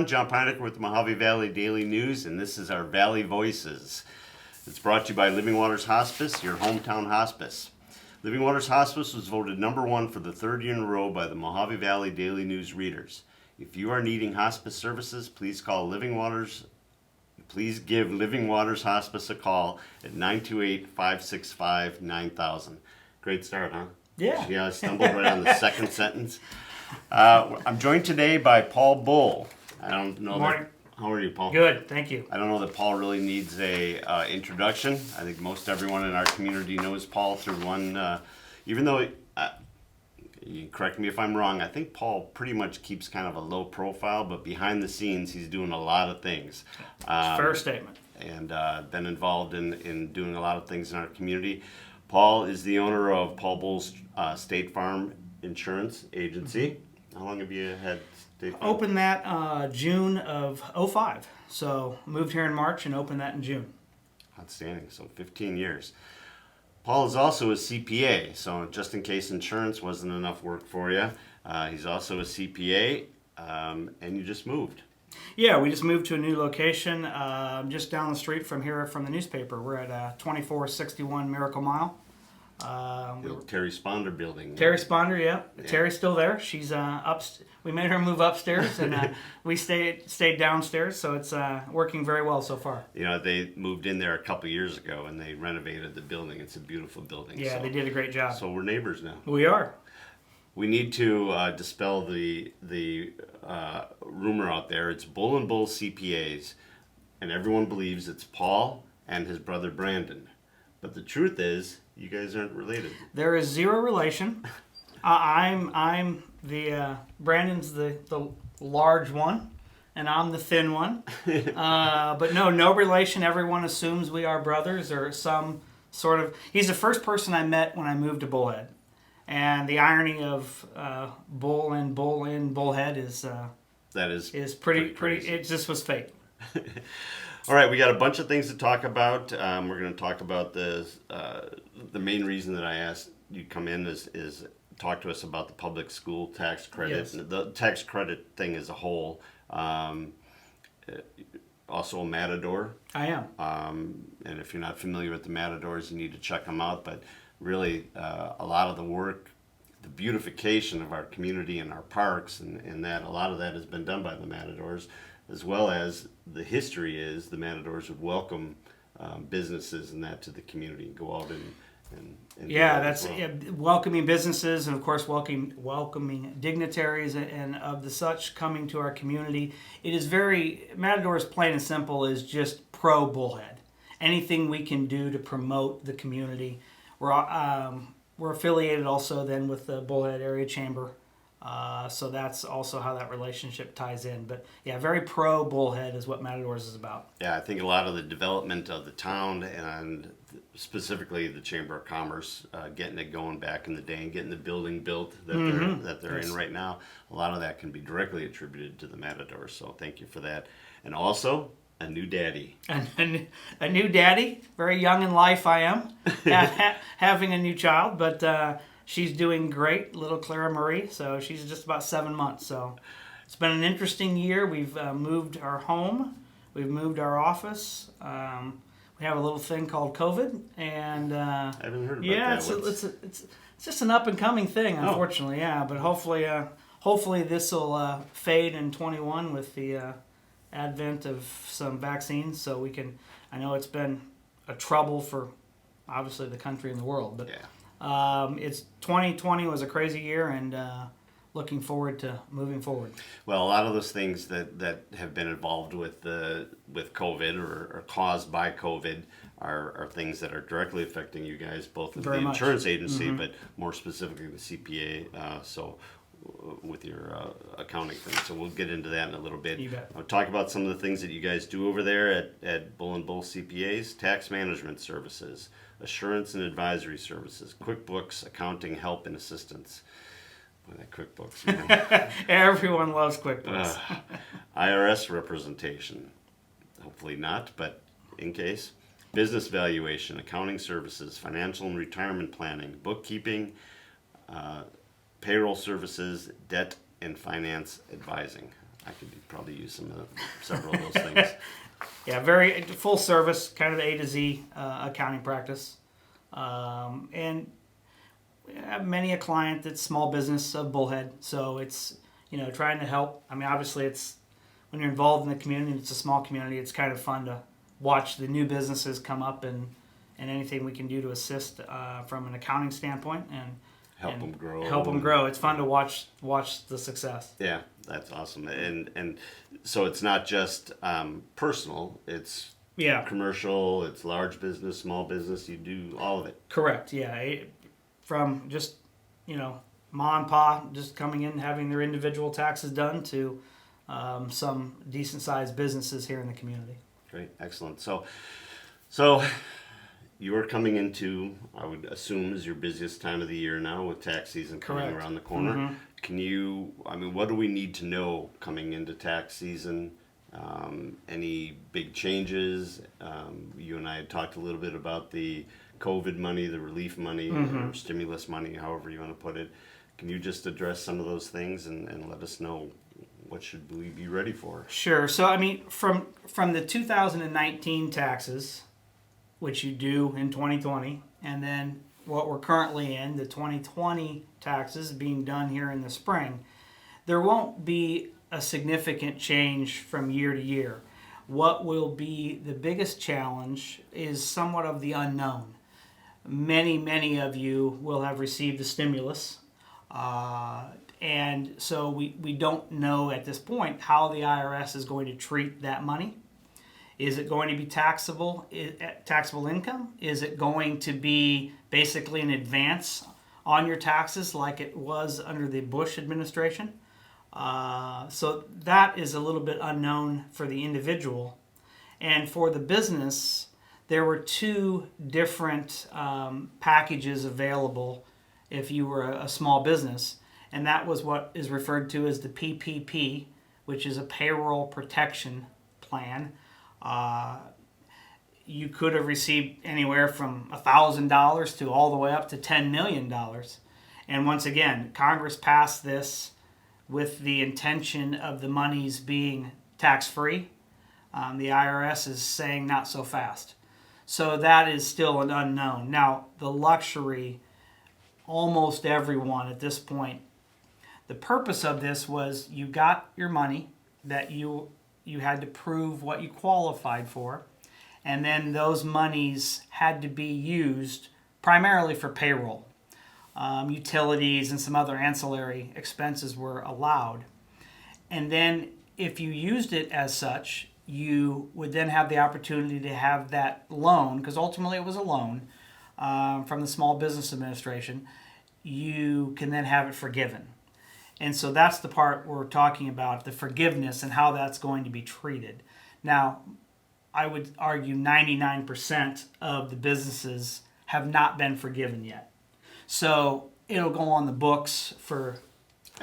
John Pynakker with the Mohave Valley Daily News, and this is our Valley Voices. It's brought to you by Living Waters Hospice, your hometown hospice. Living Waters Hospice was voted number one for the third year in a row by the Mohave Valley Daily News readers. If you are needing hospice services, please call Living Waters. Please give Living Waters Hospice a call at 928-565-9000. Great start, huh? Yeah. Yeah, I stumbled right on the second sentence. I'm joined today by Paul Bull. I don't know. Morning. How are you, Paul? Good, thank you. I don't know that Paul really needs a introduction. I think most everyone in our community knows Paul through one. Even though, you correct me if I'm wrong, I think Paul pretty much keeps kind of a low profile, but behind the scenes, he's doing a lot of things. Fair statement. And been involved in doing a lot of things in our community. Paul is the owner of Paul Bull's State Farm Insurance Agency. How long have you had State Farm? Opened that June of '05. So moved here in March and opened that in June. Outstanding. So 15 years. Paul is also a CPA. So just in case insurance wasn't enough work for you, he's also a CPA, and you just moved. Yeah, we just moved to a new location just down the street from here from the newspaper. We're at 2461 Miracle Mile. The Terry Sponder building. Terry Sponder, yeah. Terry's still there. She's we made her move upstairs, and we stayed downstairs. So it's working very well so far. You know, they moved in there a couple years ago, and they renovated the building. It's a beautiful building. Yeah, so, they did a great job. So we're neighbors now. We are. We need to dispel the rumor out there. It's Bull and Bull CPAs, and everyone believes it's Paul and his brother Brandon. But the truth is, you guys aren't related. There is zero relation. I'm the Brandon's the large one, and I'm the thin one. But no relation. Everyone assumes we are brothers or some sort of. He's the first person I met when I moved to Bullhead, and the irony of Bull and Bullhead is pretty. It just was fate. All right, we got a bunch of things to talk about. We're going to talk about the main reason that I asked you to come in is talk to us about the public school tax credit. Yes. The tax credit thing as a whole. Also a Matador. I am. And if you're not familiar with the Matadors, you need to check them out. But really, a lot of the work, the beautification of our community and our parks, and that a lot of that has been done by the Matadors, as well as the history is the Matadors would welcome businesses and that to the community, go out and yeah, that's welcoming businesses and of course welcoming dignitaries and of the such coming to our community. It is Matadors, plain and simple, is just pro Bullhead. Anything we can do to promote the community. We're affiliated also then with the Bullhead Area Chamber. So that's also how that relationship ties in. But yeah, very pro Bullhead is what Matadors is about. Yeah, I think a lot of the development of the town and specifically the Chamber of Commerce, getting it going back in the day and getting the building built that they're in right now, a lot of that can be directly attributed to the Matadors. So thank you for that. And also, a new daddy. A new daddy. Very young in life I am, having a new child, but she's doing great, little Clara Marie. So she's just about 7 months. So it's been an interesting year. We've moved our home. We've moved our office. We have a little thing called COVID, and I haven't heard about yeah, that. it's just an up and coming thing, unfortunately. Yeah, but hopefully this will fade in 21 with the advent of some vaccines, so we can. I know it's been a trouble for obviously the country and the world, but. Yeah. It's 2020 was a crazy year, and looking forward to moving forward. Well, a lot of those things that have been involved with COVID or caused by COVID are things that are directly affecting you guys, both with the insurance agency, but more specifically the CPA. So with your accounting thing. So we'll get into that in a little bit. You bet. I'll talk about some of the things that you guys do over there at Bull and Bull CPAs: tax management services, assurance and advisory services, QuickBooks, accounting help and assistance. Boy, that QuickBooks, man. Everyone loves QuickBooks. IRS representation. Hopefully not, but in case. Business valuation, accounting services, financial and retirement planning, bookkeeping, payroll services, debt and finance advising. I could probably use several of those things. Yeah, very full service, kind of A to Z accounting practice. And I have many a client that's small business of Bullhead, so it's, trying to help. I mean, obviously it's, when you're involved in the community, it's a small community, it's kind of fun to watch the new businesses come up and anything we can do to assist from an accounting standpoint and Help them grow. Help them grow. It's fun to watch the success. Yeah, that's awesome. And so it's not just personal. It's commercial. It's large business, small business. You do all of it. Correct. Yeah, from just ma and pa just coming in having their individual taxes done to some decent sized businesses here in the community. Great, excellent. So you are coming into, I would assume, is your busiest time of the year now with tax season coming around the corner. Mm-hmm. What do we need to know coming into tax season? Any big changes? You and I had talked a little bit about the COVID money, the relief money, or stimulus money, however you want to put it. Can you just address some of those things and let us know what should we be ready for? Sure. So, from the 2019 taxes, which you do in 2020, and then what we're currently in, the 2020 taxes being done here in the spring, there won't be a significant change from year to year. What will be the biggest challenge is somewhat of the unknown. Many of you will have received the stimulus, and so we don't know at this point how the IRS is going to treat that money. Is it going to be taxable income? Is it going to be basically an advance on your taxes like it was under the Bush administration? So that is a little bit unknown for the individual. And for the business, there were two different packages available if you were a small business. And that was what is referred to as the PPP, which is a payroll protection plan. You could have received anywhere from $1,000 to all the way up to $10 million. And once again, Congress passed this with the intention of the monies being tax-free. The IRS is saying not so fast. So that is still an unknown. Now, the luxury, almost everyone at this point, the purpose of this was you got your money that you had to prove what you qualified for, and then those monies had to be used primarily for payroll. Utilities and some other ancillary expenses were allowed. And then if you used it as such, you would then have the opportunity to have that loan, because ultimately it was a loan from the Small Business Administration. You can then have it forgiven. And so that's the part we're talking about, the forgiveness and how that's going to be treated. Now, I would argue 99% of the businesses have not been forgiven yet. So it'll go on the books for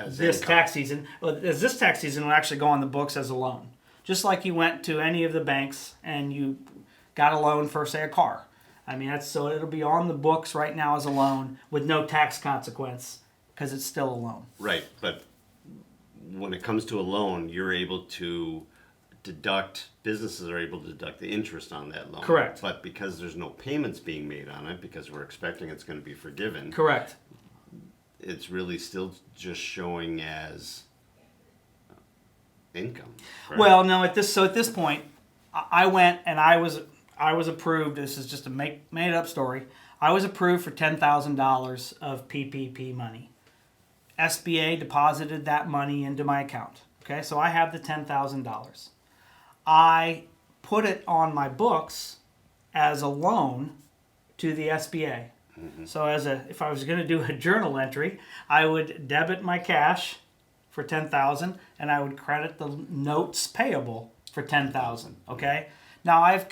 this tax season. This tax season will actually go on the books as a loan. Just like you went to any of the banks and you got a loan for, say, a car. So it'll be on the books right now as a loan with no tax consequence, because it's still a loan. Right, but when it comes to a loan, you're able to businesses are able to deduct the interest on that loan. Correct. But because there's no payments being made on it, because we're expecting it's going to be forgiven. Correct. It's really still just showing as income. Correct? Well, no, at this point, I went and I was approved. This is just a made up story. I was approved for $10,000 of PPP money. SBA deposited that money into my account. Okay, so I have the $10,000. I put it on my books as a loan to the SBA. Mm-hmm. So if I was going to do a journal entry, I would debit my cash for $10,000 and I would credit the notes payable for $10,000. Okay. Now I've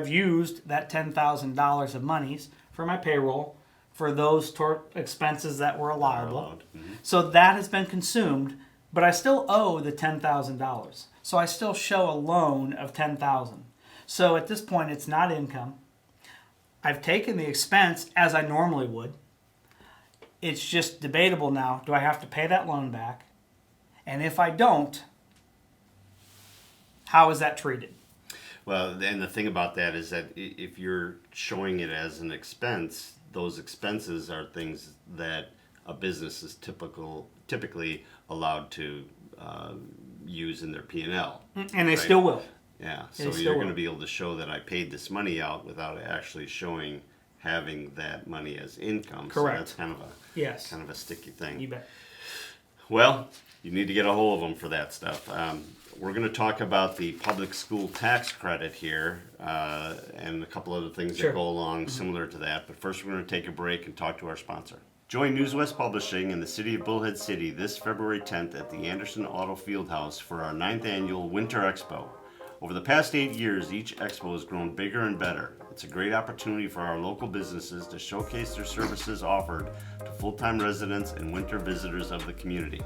used that $10,000 of monies for my payroll, for those expenses that were allowable. Mm-hmm. So that has been consumed, but I still owe the $10,000. So I still show a loan of $10,000. So at this point, it's not income. I've taken the expense as I normally would. It's just debatable now. Do I have to pay that loan back? And if I don't, how is that treated? Well, and the thing about that is that if you're showing it as an expense, those expenses are things that a business is typically allowed to use in their P&L. And they still will. Yeah, They so still you're going will. to be able to show that I paid this money out without actually showing having that money as income. Correct. So that's Yes. kind of a sticky thing. You bet. Well, you need to get a hold of them for that stuff. We're going to talk about the public school tax credit here and a couple other things Sure. that go along similar to that. But first, we're going to take a break and talk to our sponsor. Join News West Publishing in the city of Bullhead City this February 10th at the Anderson Auto Fieldhouse for our 9th annual Winter Expo. Over the past 8 years, each expo has grown bigger and better. It's a great opportunity for our local businesses to showcase their services offered to full-time residents and winter visitors of the community.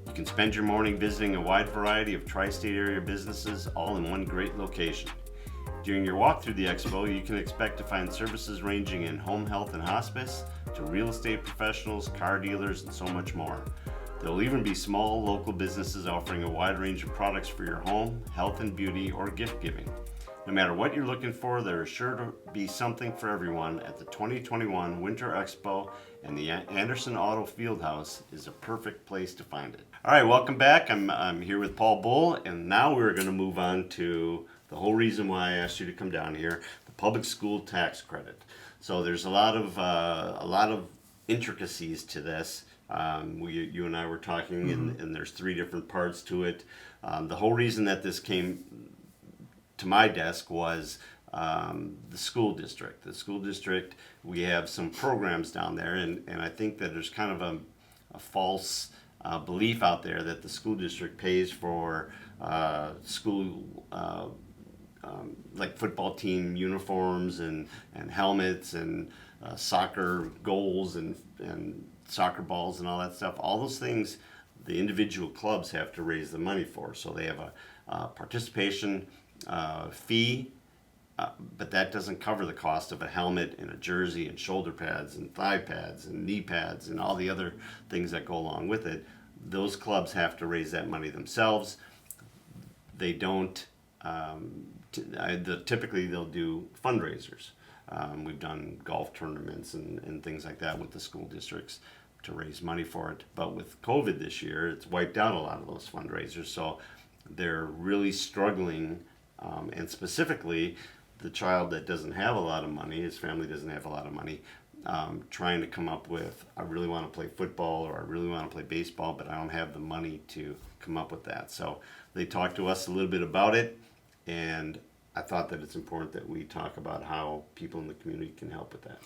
You can spend your morning visiting a wide variety of tri-state area businesses all in one great location. During your walk through the expo, you can expect to find services ranging in home health and hospice to real estate professionals, car dealers, and so much more. There will even be small local businesses offering a wide range of products for your home, health and beauty, or gift giving. No matter what you're looking for, there is sure to be something for everyone at the 2021 Winter Expo, and the Anderson Auto Fieldhouse is a perfect place to find it. All right, welcome back. I'm here with Paul Bull, and now we're going to move on to the whole reason why I asked you to come down here, the public school tax credit. So there's a lot of intricacies to this. You and I were talking, and there's 3 different parts to it. The whole reason that this came to my desk was the school district. The school district, we have some programs down there, and I think that there's kind of a false belief out there that the school district pays for school like football team uniforms and helmets and soccer goals and soccer balls and all that stuff. All those things the individual clubs have to raise the money for. So they have a participation fee, but that doesn't cover the cost of a helmet and a jersey and shoulder pads and thigh pads and knee pads and all the other things that go along with it. Those clubs have to raise that money themselves. They don't. Typically, they'll do fundraisers. We've done golf tournaments and things like that with the school districts to raise money for it. But with COVID this year, it's wiped out a lot of those fundraisers. So they're really struggling, and specifically the child that doesn't have a lot of money, his family doesn't have a lot of money, trying to come up with, I really want to play football or I really want to play baseball, but I don't have the money to come up with that. So they talked to us a little bit about it, and I thought that it's important that we talk about how people in the community can help with that.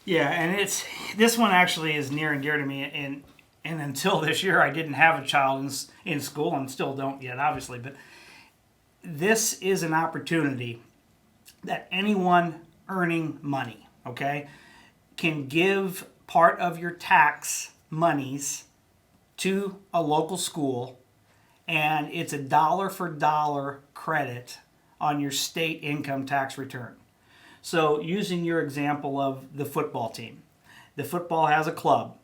Yeah, and this one actually is near and dear to me, and until this year I didn't have a child in school, and still don't yet, obviously, but this is an opportunity that anyone earning money, okay, can give part of your tax monies to a local school, and it's a dollar for dollar credit on your state income tax return. So using your example of the football team, the football has a club,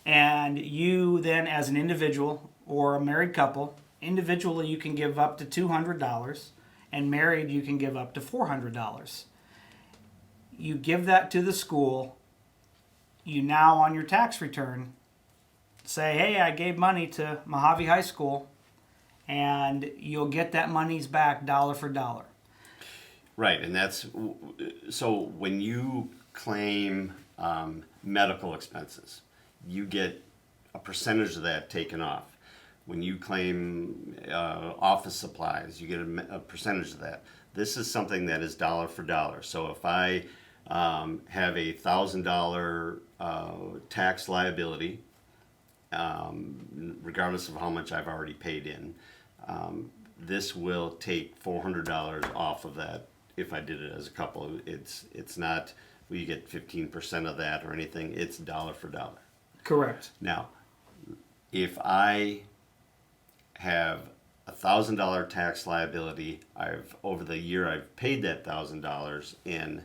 and you then as an individual or a married couple, individually you can give up to $200, and married you can give up to $400. You give that to the school, you now on your tax return say, hey, I gave money to Mohave High School, and you'll get that money's back dollar for dollar. Right, and that's, so when you claim medical expenses, you get a percentage of that taken off. When you claim office supplies, you get a percentage of that. This is something that is dollar for dollar. So if I have a $1,000 tax liability, regardless of how much I've already paid in, this will take $400 off of that. If I did it as a couple, it's not, well, you get 15% of that or anything. It's dollar for dollar. Correct. Now, if I have $1,000 tax liability, over the year I've paid that $1,000 in,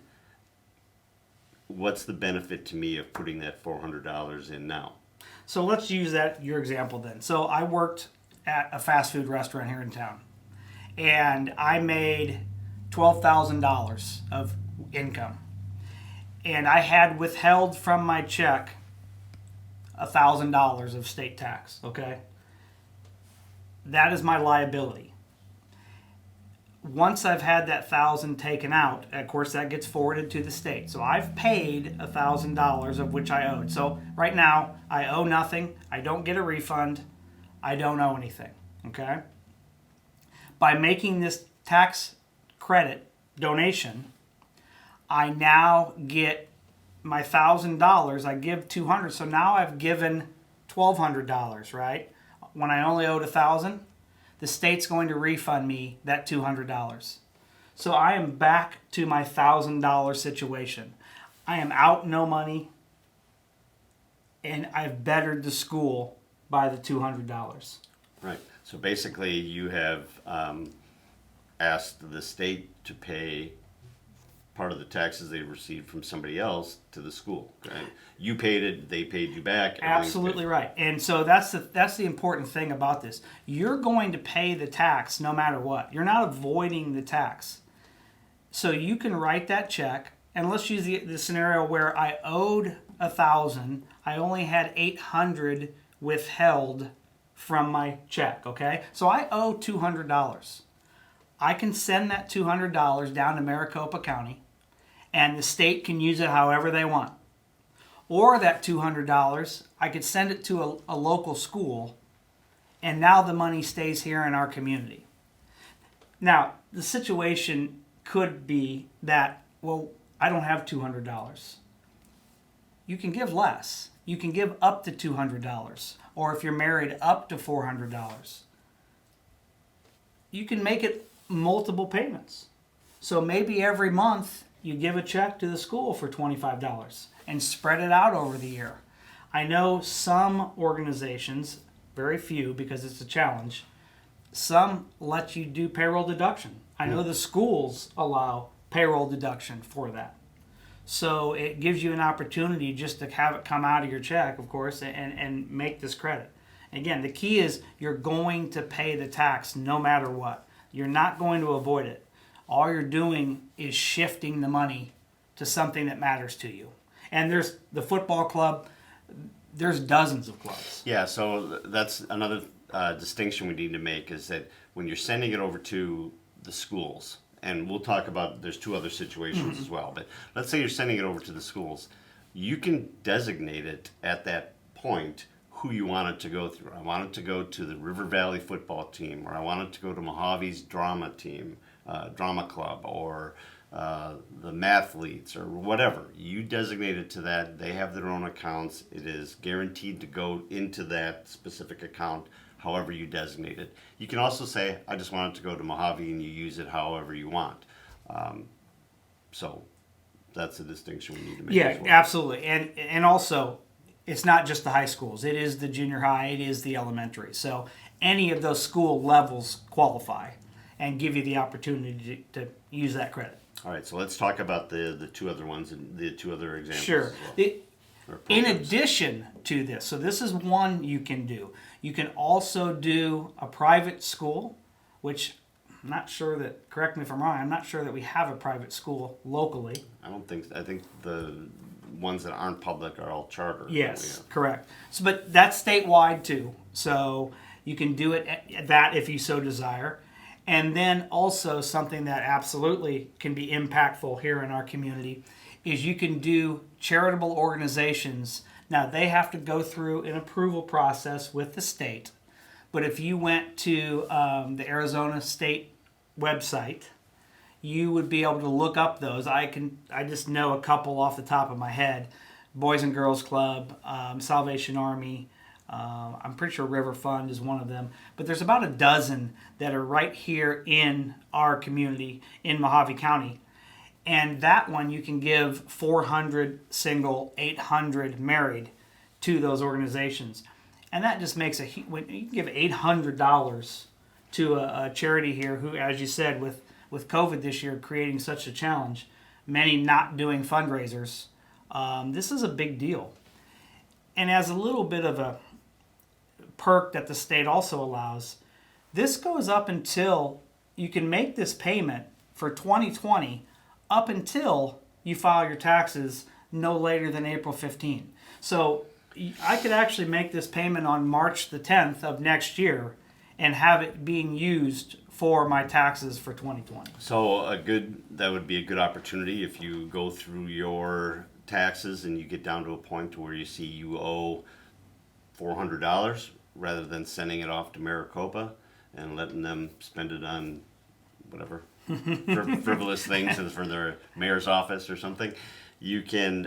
what's the benefit to me of putting that $400 in now? So let's use your example then. So I worked at a fast food restaurant here in town, and I made $12,000 of income, and I had withheld from my check $1,000 of state tax. Okay, that is my liability. Once I've had that $1,000 taken out, of course that gets forwarded to the state. So I've paid $1,000 of which I owed. So right now I owe nothing. I don't get a refund. I don't owe anything. Okay. By making this tax credit donation, I now get my $1,000. I give $200. So now I've given $1,200. Right. When I only owed $1,000. The state's going to refund me that $200. So I am back to my $1,000 situation. I am out no money, and I've bettered the school by the $200. Right. So basically, you have asked the state to pay part of the taxes they received from somebody else to the school. Right? You paid it; they paid you back. Absolutely right. And so that's the important thing about this. You're going to pay the tax no matter what. You're not avoiding the tax. So you can write that check, and let's use the scenario where I owed $1,000. I only had $800 withheld from my check. Okay, so I owe $200. I can send that $200 down to Maricopa County, and the state can use it however they want. Or that $200, I could send it to a local school, and now the money stays here in our community. Now, the situation could be that, well, I don't have $200. You can give less. You can give up to $200. Or if you're married, up to $400. You can make it multiple payments. So maybe every month you give a check to the school for $25 and spread it out over the year. I know some organizations, very few because it's a challenge, some let you do payroll deduction. I know the schools allow payroll deduction for that. So it gives you an opportunity just to have it come out of your check, of course, and make this credit. Again, the key is you're going to pay the tax no matter what. You're not going to avoid it. All you're doing is shifting the money to something that matters to you. And there's the football club, there's dozens of clubs. Yeah, so that's another distinction we need to make is that when you're sending it over to the schools, and we'll talk about, there's two other situations as well, but let's say you're sending it over to the schools, you can designate it at that point who you want it to go through. I want it to go to the River Valley football team, or I want it to go to Mojave's drama team, drama club, or the mathletes, or whatever. You designate it to that. They have their own accounts. It is guaranteed to go into that specific account however you designate it. You can also say, I just want it to go to Mohave, and you use it however you want. So that's a distinction we need to make. Yeah, as well. absolutely. And also, it's not just the high schools. It is the junior high. It is the elementary. So any of those school levels qualify and give you the opportunity to use that credit. All right, so let's talk about the two other ones and the two other examples. Sure. As well. In addition to this, so this is one you can do. You can also do a private school, which I'm not sure that, correct me if I'm wrong, I'm not sure that we have a private school locally. I don't think, I think the ones that aren't public are all charter. Yes, correct. So, but that's statewide too. So you can do it at that if you so desire. And then also something that absolutely can be impactful here in our community is you can do charitable organizations. Now, they have to go through an approval process with the state. But if you went to the Arizona State website, you would be able to look up those. I just know a couple off the top of my head. Boys and Girls Club, Salvation Army, I'm pretty sure River Fund is one of them. But there's about a dozen that are right here in our community in Mohave County. And that one you can give 400 single, 800 married to those organizations. And that just makes when you can give $800 to a charity here who, as you said, with COVID this year creating such a challenge, many not doing fundraisers, this is a big deal. And as a little bit of a perk that the state also allows, this goes up until you can make this payment for 2020 up until you file your taxes no later than April 15. So I could actually make this payment on March the 10th of next year and have it being used for my taxes for 2020. So that would be a good opportunity if you go through your taxes and you get down to a point where you see you owe $400, rather than sending it off to Maricopa and letting them spend it on whatever frivolous things for their mayor's office or something. You can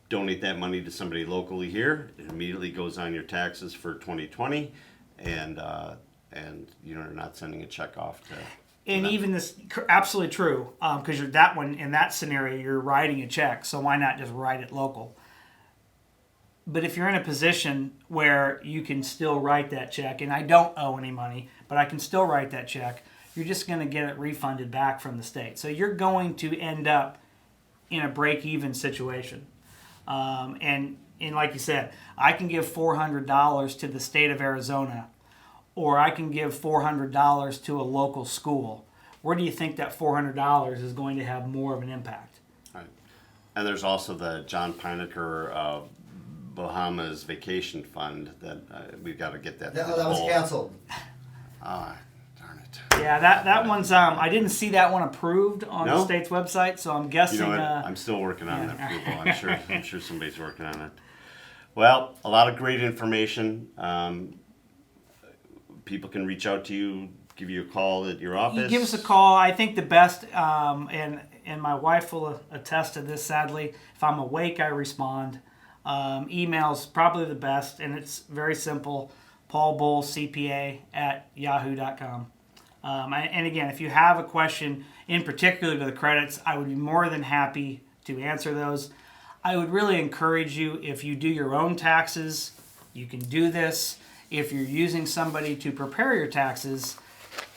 donate that money to somebody locally here. It immediately goes on your taxes for 2020, and you're not sending a check off to. And even this, absolutely true, because you're that one in that scenario, you're writing a check. So why not just write it local? But if you're in a position where you can still write that check, and I don't owe any money, but I can still write that check, you're just going to get it refunded back from the state. So you're going to end up in a break-even situation. And like you said, I can give $400 to the state of Arizona, or I can give $400 to a local school. Where do you think that $400 is going to have more of an impact? Right. And there's also the John Pynakker Bahamas Vacation Fund that we've got to get that. That was canceled. Darn it. Yeah, that one's. I didn't see that one approved on the state's website, so I'm guessing. You know what? I'm still working on that approval. I'm sure somebody's working on it. Well, a lot of great information. People can reach out to you, give you a call at your office. You give us a call. I think the best, and my wife will attest to this. Sadly, if I'm awake, I respond. Email's probably the best, and it's very simple. paulbullcpa@yahoo.com. And again, if you have a question in particular to the credits, I would be more than happy to answer those. I would really encourage you, if you do your own taxes, you can do this. If you're using somebody to prepare your taxes,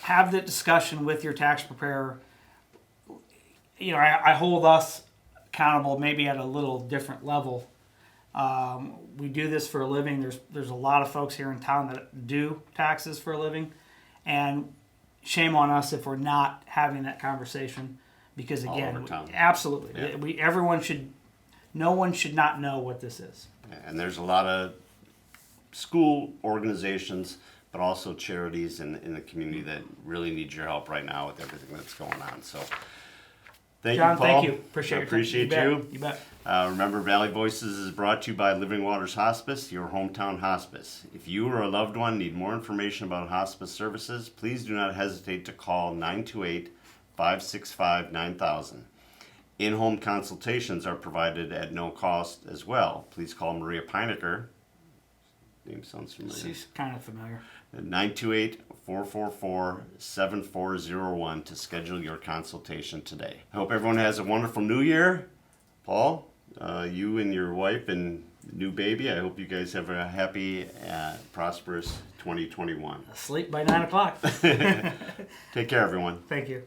have the discussion with your tax preparer. You know, I hold us accountable maybe at a little different level. We do this for a living. There's a lot of folks here in town that do taxes for a living, and shame on us if we're not having that conversation, because again, absolutely, yeah. No one should not know what this is. And there's a lot of school organizations, but also charities in the community that really need your help right now with everything that's going on. So thank John, you, Paul. thank you. Appreciate you. You bet. Remember, Valley Voices is brought to you by Living Waters Hospice, your hometown hospice. If you or a loved one need more information about hospice services, please do not hesitate to call 928-565-9000. In-home consultations are provided at no cost as well. Please call Maria Pynakker. Name sounds familiar. She's kind of familiar. At 928-444-7401 to schedule your consultation today. I hope everyone has a wonderful new year. Paul, you and your wife and new baby, I hope you guys have a happy, prosperous 2021. Sleep by 9 o'clock. Take care, everyone. Thank you.